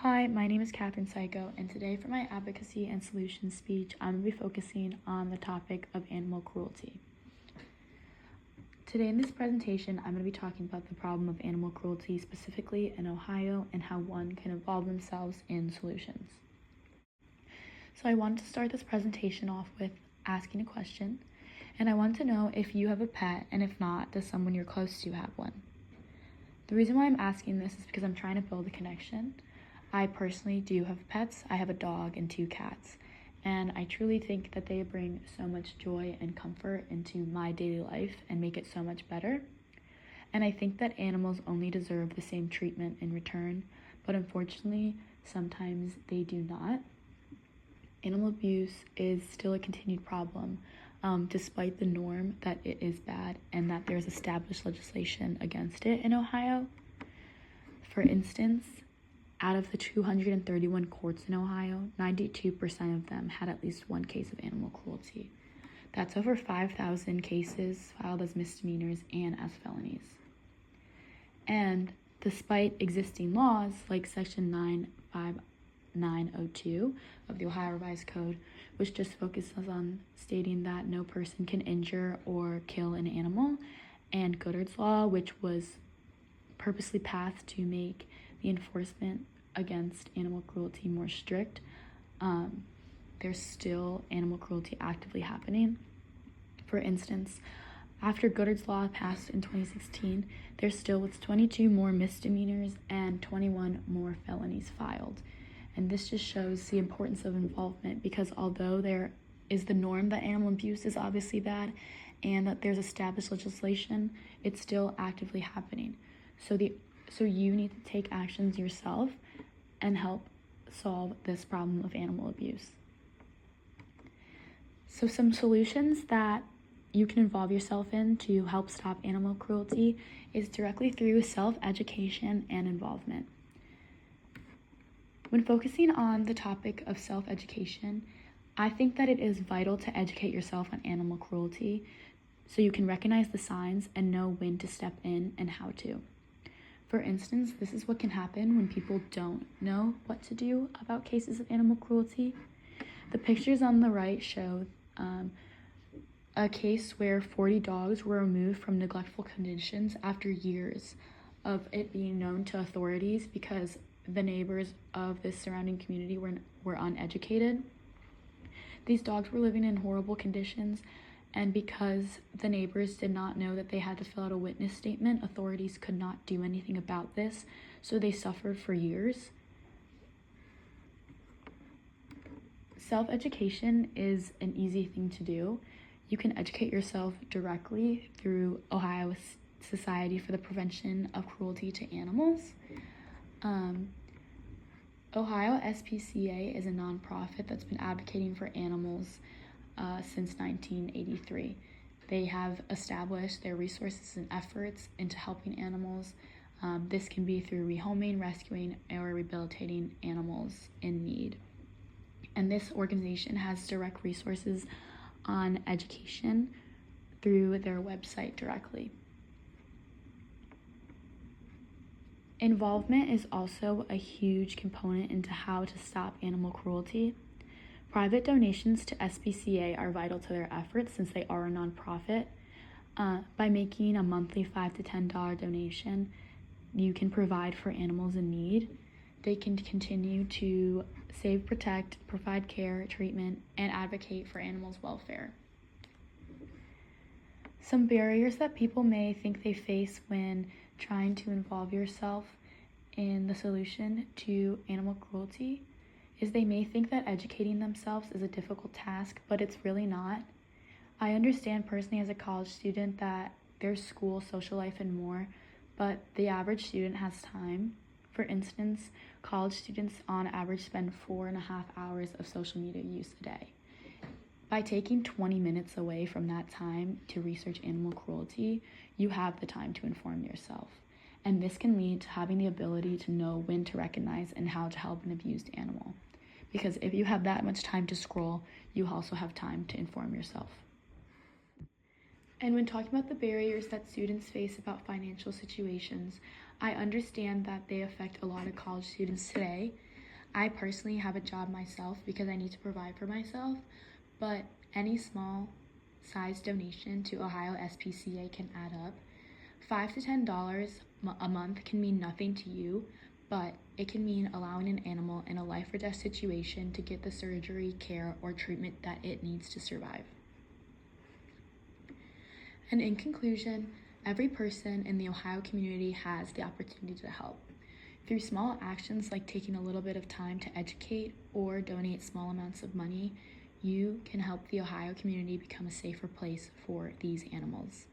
Hi, my name is Catherine Psycho, and today for my advocacy and solutions speech, I'm going to be focusing on the topic of animal cruelty. Today in this presentation, I'm going to be talking about the problem of animal cruelty specifically in Ohio and how one can involve themselves in solutions. So I wanted to start this presentation off with asking a question, and I want to know if you have a pet, and if not, does someone you're close to have one? The reason why I'm asking this is because I'm trying to build a connection. I personally do have pets. I have a dog and 2 cats, and I truly think that they bring so much joy and comfort into my daily life and make it so much better. And I think that animals only deserve the same treatment in return, but unfortunately, sometimes they do not. Animal abuse is still a continued problem, despite the norm that it is bad and that there's established legislation against it in Ohio. For instance, out of the 231 courts in Ohio, 92% of them had at least one case of animal cruelty. That's over 5,000 cases filed as misdemeanors and as felonies. And despite existing laws like Section 95902 of the Ohio Revised Code, which just focuses on stating that no person can injure or kill an animal, and Goddard's Law, which was purposely passed to make the enforcement against animal cruelty more strict, there's still animal cruelty actively happening. For instance, after Goddard's Law passed in 2016, there still was 22 more misdemeanors and 21 more felonies filed. And this just shows the importance of involvement, because although there is the norm that animal abuse is obviously bad and that there's established legislation, it's still actively happening. So you need to take actions yourself and help solve this problem of animal abuse. So some solutions that you can involve yourself in to help stop animal cruelty is directly through self-education and involvement. When focusing on the topic of self-education, I think that it is vital to educate yourself on animal cruelty so you can recognize the signs and know when to step in and how to. For instance, this is what can happen when people don't know what to do about cases of animal cruelty. The pictures on the right show a case where 40 dogs were removed from neglectful conditions after years of it being known to authorities because the neighbors of this surrounding community were uneducated. These dogs were living in horrible conditions, and because the neighbors did not know that they had to fill out a witness statement, authorities could not do anything about this, so they suffered for years. Self-education is an easy thing to do. You can educate yourself directly through Ohio Society for the Prevention of Cruelty to Animals. Ohio SPCA is a nonprofit that's been advocating for animals since 1983. They have established their resources and efforts into helping animals. This can be through rehoming, rescuing, or rehabilitating animals in need. And this organization has direct resources on education through their website directly. Involvement is also a huge component into how to stop animal cruelty. Private donations to SPCA are vital to their efforts since they are a nonprofit. By making a monthly $5 to $10 donation, you can provide for animals in need. They can continue to save, protect, provide care, treatment, and advocate for animals' welfare. Some barriers that people may think they face when trying to involve yourself in the solution to animal cruelty is they may think that educating themselves is a difficult task, but it's really not. I understand personally as a college student that there's school, social life, and more, but the average student has time. For instance, college students on average spend 4.5 hours of social media use a day. By taking 20 minutes away from that time to research animal cruelty, you have the time to inform yourself. And this can lead to having the ability to know when to recognize and how to help an abused animal. Because if you have that much time to scroll, you also have time to inform yourself. And when talking about the barriers that students face about financial situations, I understand that they affect a lot of college students today, I personally have a job myself because I need to provide for myself, but any small size donation to Ohio SPCA can add up. $5 to $10 a month can mean nothing to you, but it can mean allowing an animal in a life or death situation to get the surgery, care, or treatment that it needs to survive. And in conclusion, every person in the Ohio community has the opportunity to help. Through small actions like taking a little bit of time to educate or donate small amounts of money, you can help the Ohio community become a safer place for these animals.